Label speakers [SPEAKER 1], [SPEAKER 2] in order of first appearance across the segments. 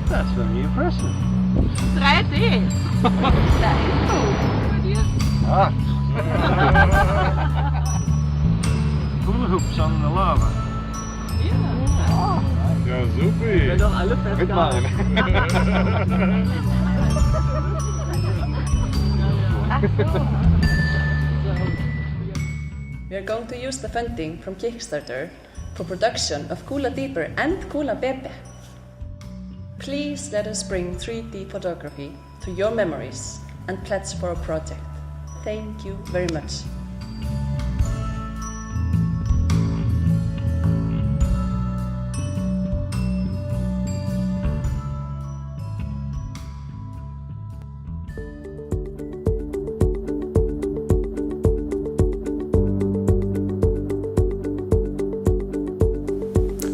[SPEAKER 1] That's very impressive.
[SPEAKER 2] 3D. Dat is goed.
[SPEAKER 1] Ah. Hula on the lava.
[SPEAKER 3] Ja, super.
[SPEAKER 2] Dan alle
[SPEAKER 1] Mit mine.
[SPEAKER 4] We are going to use the funding from Kickstarter for production of Kula Deeper and Kula Bebe. Please let us bring 3D photography to your memories and pledge for a project. Thank you very much.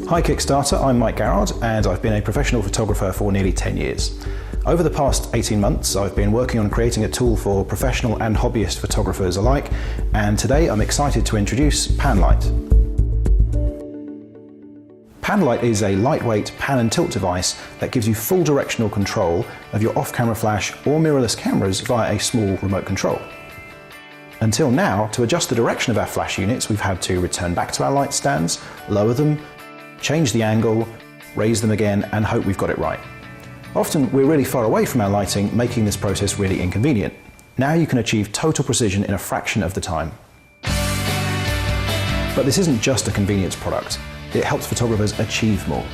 [SPEAKER 5] Hi Kickstarter, I'm Mike Garrard and I've been a professional photographer for nearly 10 years. Over the past 18 months I've been working on creating a tool for professional and hobbyist photographers alike, and today I'm excited to introduce Panlight. Panlight is a lightweight pan and tilt device that gives you full directional control of your off-camera flash or mirrorless cameras via a small remote control. Until now, to adjust the direction of our flash units, we've had to return back to our light stands, lower them, change the angle, raise them again, and hope we've got it right. Often we're really far away from our lighting, making this process really inconvenient. Now you can achieve total precision in a fraction of the time. But this isn't just a convenience product, it helps photographers achieve more.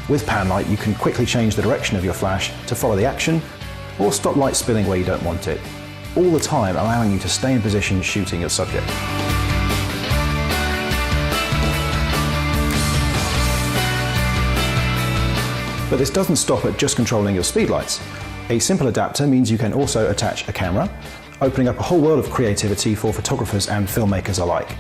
[SPEAKER 5] With Panlight you can quickly change the direction of your flash to follow the action, or stop light spilling where you don't want it, all the time allowing you to stay in position shooting your subject. But this doesn't stop at just controlling your speedlights. A simple adapter means you can also attach a camera, opening up a whole world of creativity for photographers and filmmakers alike.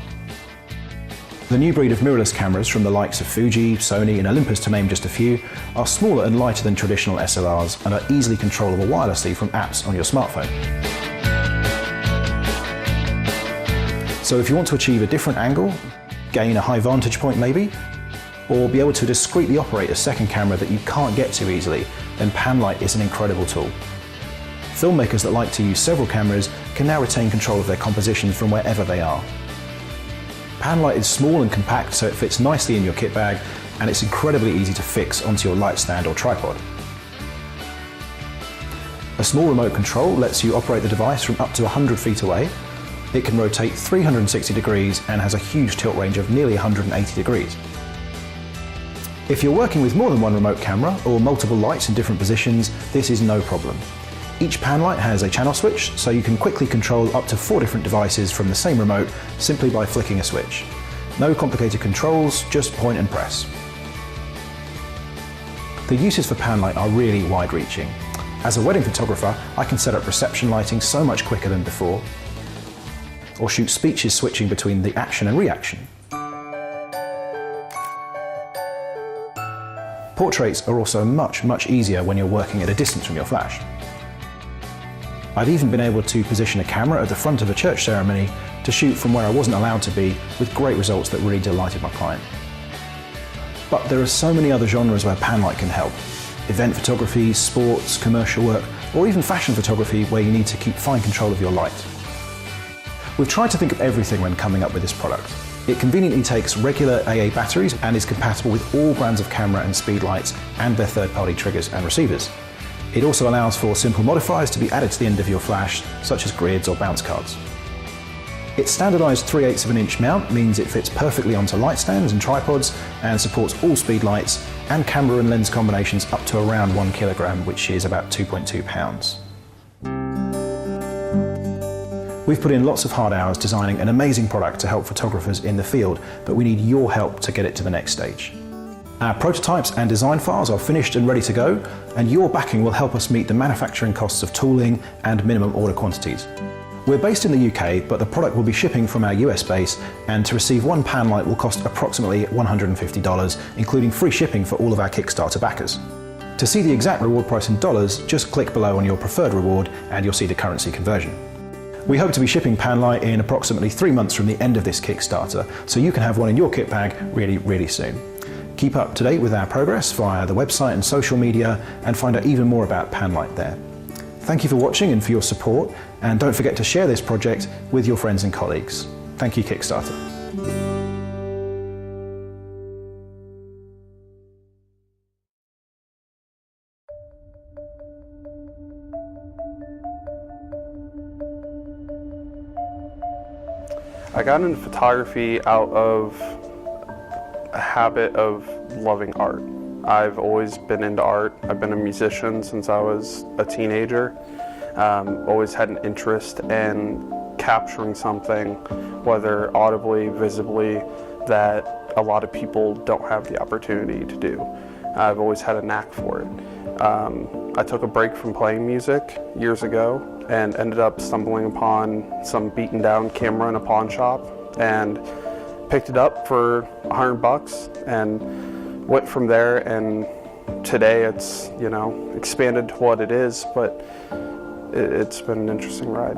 [SPEAKER 5] The new breed of mirrorless cameras from the likes of Fuji, Sony and Olympus, to name just a few, are smaller and lighter than traditional SLRs and are easily controllable wirelessly from apps on your smartphone. So if you want to achieve a different angle, gain a high vantage point maybe, or be able to discreetly operate a second camera that you can't get to easily, then Panlight is an incredible tool. Filmmakers that like to use several cameras can now retain control of their composition from wherever they are. Panlight is small and compact, so it fits nicely in your kit bag, and it's incredibly easy to fix onto your light stand or tripod. A small remote control lets you operate the device from up to 100 feet away. It can rotate 360 degrees and has a huge tilt range of nearly 180 degrees. If you're working with more than one remote camera or multiple lights in different positions, this is no problem. Each Panlight has a channel switch, so you can quickly control up to 4 different devices from the same remote simply by flicking a switch. No complicated controls, just point and press. The uses for Panlight are really wide-reaching. As a wedding photographer, I can set up reception lighting so much quicker than before, or shoot speeches switching between the action and reaction. Portraits are also much easier when you're working at a distance from your flash. I've even been able to position a camera at the front of a church ceremony to shoot from where I wasn't allowed to be, with great results that really delighted my client. But there are so many other genres where Panlight can help. Event photography, sports, commercial work, or even fashion photography where you need to keep fine control of your light. We've tried to think of everything when coming up with this product. It conveniently takes regular AA batteries and is compatible with all brands of camera and speed lights and their third-party triggers and receivers. It also allows for simple modifiers to be added to the end of your flash, such as grids or bounce cards. Its standardised 3/8 of an inch mount means it fits perfectly onto light stands and tripods and supports all speed lights and camera and lens combinations up to around 1 kilogram, which is about 2.2 pounds. We've put in lots of hard hours designing an amazing product to help photographers in the field, but we need your help to get it to the next stage. Our prototypes and design files are finished and ready to go, and your backing will help us meet the manufacturing costs of tooling and minimum order quantities. We're based in the UK, but the product will be shipping from our US base, and to receive one Panlight will cost approximately $150, including free shipping for all of our Kickstarter backers. To see the exact reward price in dollars, just click below on your preferred reward and you'll see the currency conversion. We hope to be shipping Panlight in approximately 3 months from the end of this Kickstarter, so you can have one in your kit bag really soon. Keep up to date with our progress via the website and social media and find out even more about Panlight there. Thank you for watching and for your support, and don't forget to share this project with your friends and colleagues. Thank you, Kickstarter.
[SPEAKER 1] I got into photography out of a habit of loving art. I've always been into art. I've been a musician since I was a teenager. Always had an interest in capturing something, whether audibly, visibly, that a lot of people don't have the opportunity to do. I've always had a knack for it. I took a break from playing music years ago and ended up stumbling upon some beaten down camera in a pawn shop and picked it up for $100 and went from there, and today it's, you know, expanded to what it is, but it's been an interesting ride.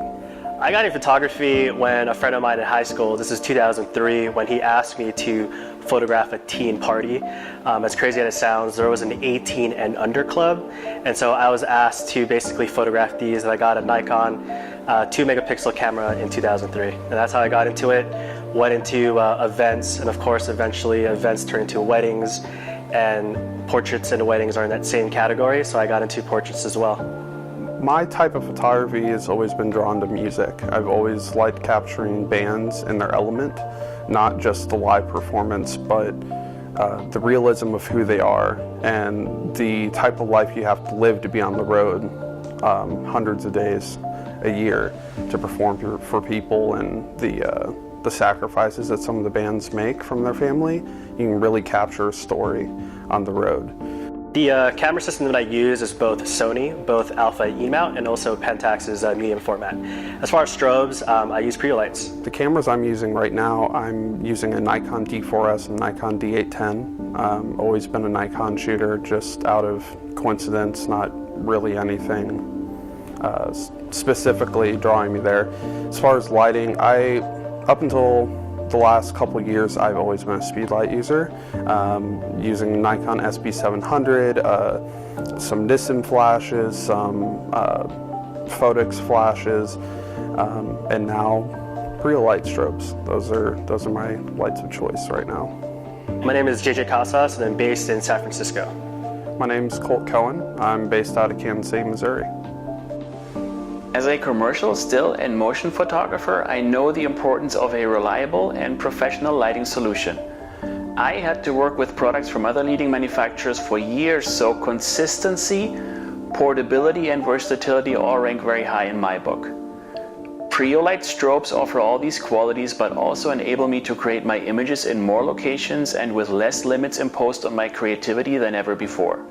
[SPEAKER 3] I got into photography when a friend of mine in high school, this is 2003, when he asked me to photograph a teen party. As crazy as it sounds, there was an 18 and under club, and so I was asked to basically photograph these, and I got a Nikon 2 megapixel camera in 2003, and that's how I got into it. Went into events, and of course eventually events turned into weddings, and portraits and weddings are in that same category, so I got into portraits as well.
[SPEAKER 1] My type of photography has always been drawn to music. I've always liked capturing bands in their element, not just the live performance, but the realism of who they are and the type of life you have to live to be on the road hundreds of days a year to perform for people, and the sacrifices that some of the bands make from their family. You can really capture a story on the road.
[SPEAKER 3] The camera system that I use is both Sony, both Alpha E-mount, and also Pentax's medium format. As far as strobes, I use Priolights. The
[SPEAKER 1] cameras I'm using right now, I'm using a Nikon D4S and Nikon D810. Always been a Nikon shooter, just out of coincidence, not really anything specifically drawing me there. As far as lighting, up until the last couple of years, I've always been a speedlight user, using Nikon SB700, some Nissan flashes, some Photox flashes, and now Priolight strobes. Those are my lights of choice right now.
[SPEAKER 3] My name is JJ Casas, and I'm based in San Francisco.
[SPEAKER 1] My name's Colt Cohen. I'm based out of Kansas City, Missouri.
[SPEAKER 6] As a commercial still and motion photographer, I know the importance of a reliable and professional lighting solution. I had to work with products from other leading manufacturers for years, so consistency, portability, and versatility all rank very high in my book. Priolight strobes offer all these qualities, but also enable me to create my images in more locations and with less limits imposed on my creativity than ever before.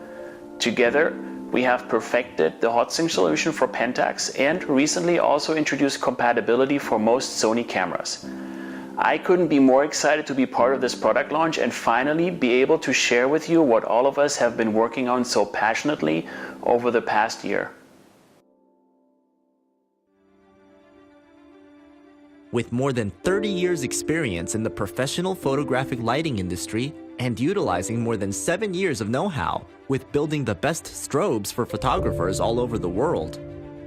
[SPEAKER 6] Together, we have perfected the hot sync solution for Pentax and recently also introduced compatibility for most Sony cameras. I couldn't be more excited to be part of this product launch and finally be able to share with you what all of us have been working on so passionately over the past year.
[SPEAKER 7] With more than 30 years experience in the professional photographic lighting industry and utilizing more than 7 years of know-how with building the best strobes for photographers all over the world,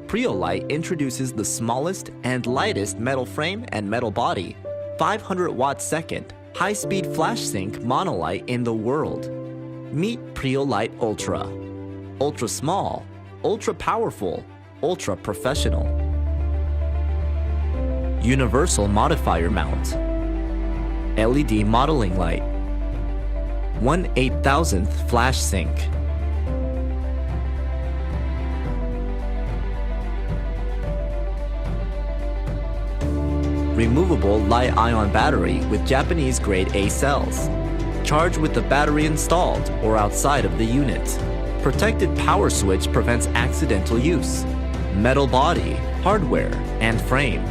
[SPEAKER 7] Priolight introduces the smallest and lightest metal frame and metal body, 500 watt second, high-speed flash sync monolight in the world. Meet Priolight Ultra. Ultra small, ultra powerful, ultra professional. Universal modifier mount. LED modeling light. 1/8000th flash sync. Removable lithium-ion battery with Japanese grade A cells. Charge with the battery installed or outside of the unit. Protected power switch prevents accidental use. Metal body, hardware, and frame.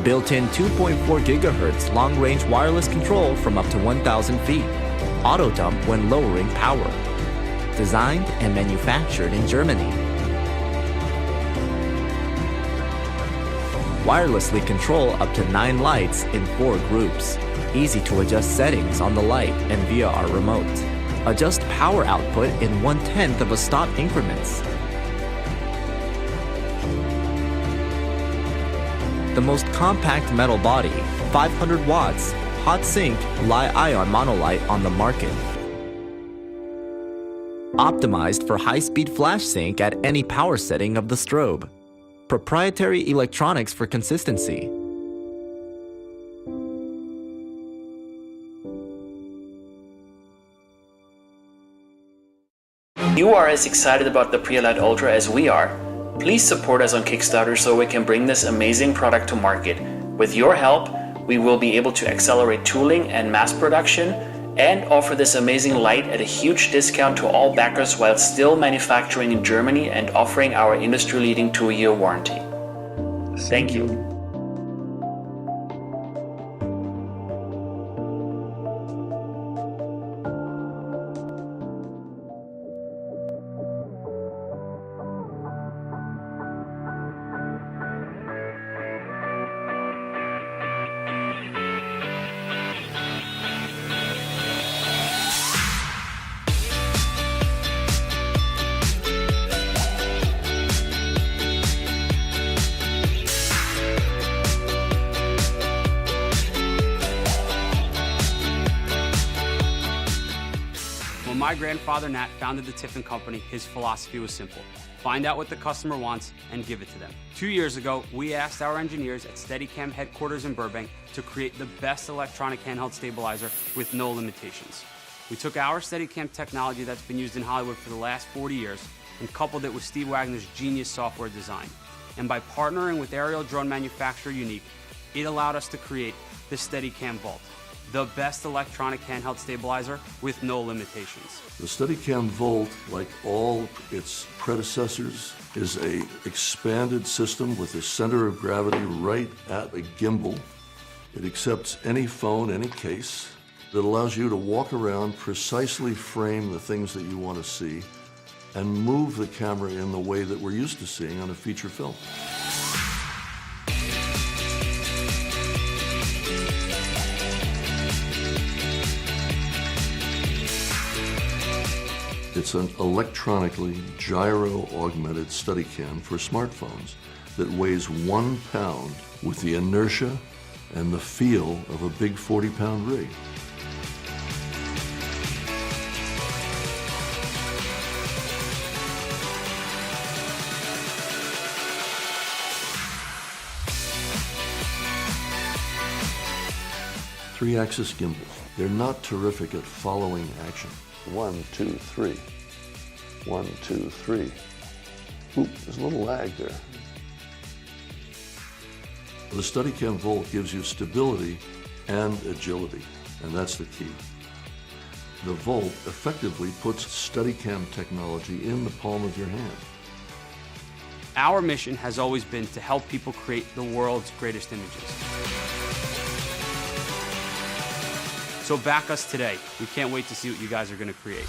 [SPEAKER 7] Built-in 2.4 GHz long-range wireless control from up to 1,000 feet. Auto dump when lowering power. Designed and manufactured in Germany. Wirelessly control up to 9 lights in 4 groups. Easy to adjust settings on the light and via our remote. Adjust power output in 1/10 of a stop increments. The most compact metal body, 500 watts, hot sink, Li-ion monolight on the market. Optimized for high-speed flash sync at any power setting of the strobe. Proprietary electronics for consistency.
[SPEAKER 6] You are as excited about the Prelight Ultra as we are. Please support us on Kickstarter so we can bring this amazing product to market. With your help, we will be able to accelerate tooling and mass production and offer this amazing light at a huge discount to all backers while still manufacturing in Germany and offering our industry-leading 2-year warranty. Thank you.
[SPEAKER 8] When my grandfather Nat founded the Tiffin Company, his philosophy was simple. Find out what the customer wants and give it to them. 2 years ago, we asked our engineers at Steadicam headquarters in Burbank to create the best electronic handheld stabilizer with no limitations. We took our Steadicam technology that's been used in Hollywood for the last 40 years and coupled it with Steve Wagner's genius software design. And by partnering with aerial drone manufacturer Unique, it allowed us to create the Steadicam Vault, the best electronic handheld stabilizer with no limitations.
[SPEAKER 9] The Steadicam Volt, like all its predecessors, is an expanded system with a center of gravity right at a gimbal. It accepts any phone, any case, that allows you to walk around, precisely frame the things that you want to see, and move the camera in the way that we're used to seeing on a feature film. It's an electronically gyro-augmented Steadicam for smartphones that weighs 1 pound with the inertia and the feel of a big 40-pound rig. Three-axis gimbals. They're not terrific at following action. 1, 2, 3. 1, 2, 3. Oop, there's a little lag there. The Steadicam Volt gives you stability and agility, and that's the key. The Volt effectively puts Steadicam technology in the palm of your hand.
[SPEAKER 8] Our mission has always been to help people create the world's greatest images. So back us today. We can't wait to see what you guys are going to create.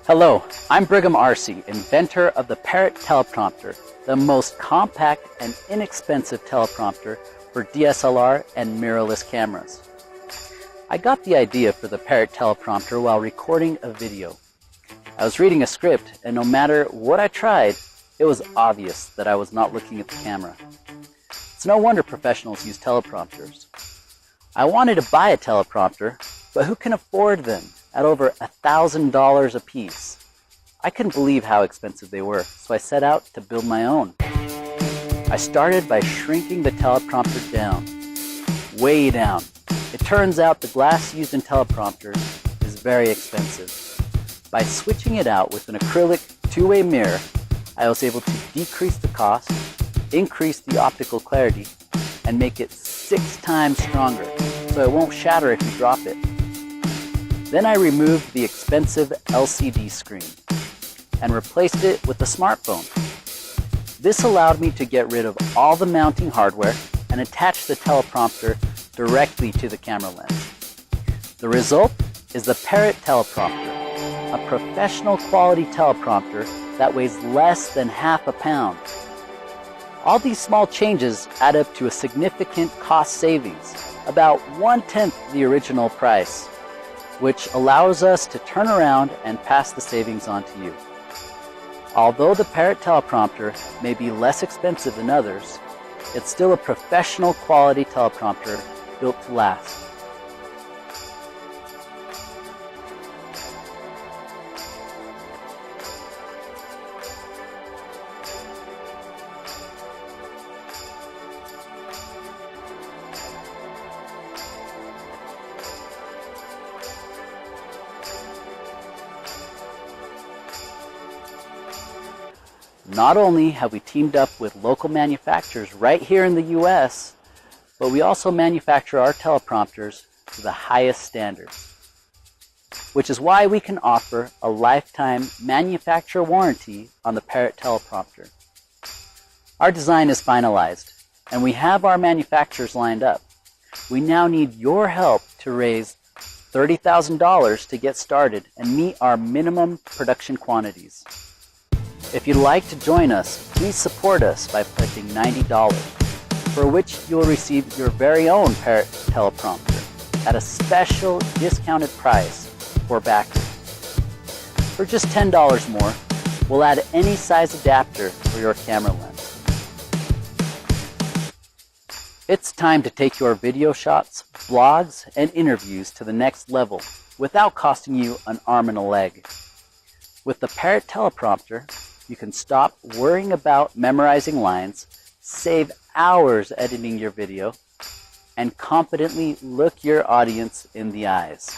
[SPEAKER 10] Hello, I'm Brigham Arcee, inventor of the Parrot teleprompter, the most compact and inexpensive teleprompter for DSLR and mirrorless cameras. I got the idea for the Parrot teleprompter while recording a video. I was reading a script, and no matter what I tried, it was obvious that I was not looking at the camera. It's no wonder professionals use teleprompters. I wanted to buy a teleprompter, but who can afford them at over $1,000 a piece? I couldn't believe how expensive they were, so I set out to build my own. I started by shrinking the teleprompter down, way down. It turns out the glass used in teleprompters is very expensive. By switching it out with an acrylic two-way mirror, I was able to decrease the cost, increase the optical clarity, and make it 6 times stronger, so it won't shatter if you drop it. Then I removed the expensive LCD screen and replaced it with a smartphone. This allowed me to get rid of all the mounting hardware and attach the teleprompter directly to the camera lens. The result is the Parrot teleprompter, a professional quality teleprompter that weighs less than half a pound. All these small changes add up to a significant cost savings, about 1/10 the original price, which allows us to turn around and pass the savings on to you. Although the Parrot teleprompter may be less expensive than others, it's still a professional quality teleprompter built to last. Not only have we teamed up with local manufacturers right here in the US, but we also manufacture our teleprompters to the highest standards, which is why we can offer a lifetime manufacturer warranty on the Parrot teleprompter. Our design is finalized, and we have our manufacturers lined up. We now need your help to raise $30,000 to get started and meet our minimum production quantities. If you'd like to join us, please support us by pledging $90, for which you will receive your very own Parrot teleprompter at a special discounted price for backers. For just $10 more, we'll add any size adapter for your camera lens. It's time to take your video shots, blogs, and interviews to the next level without costing you an arm and a leg. With the Parrot teleprompter, you can stop worrying about memorizing lines, save hours editing your video, and confidently look your audience in the eyes.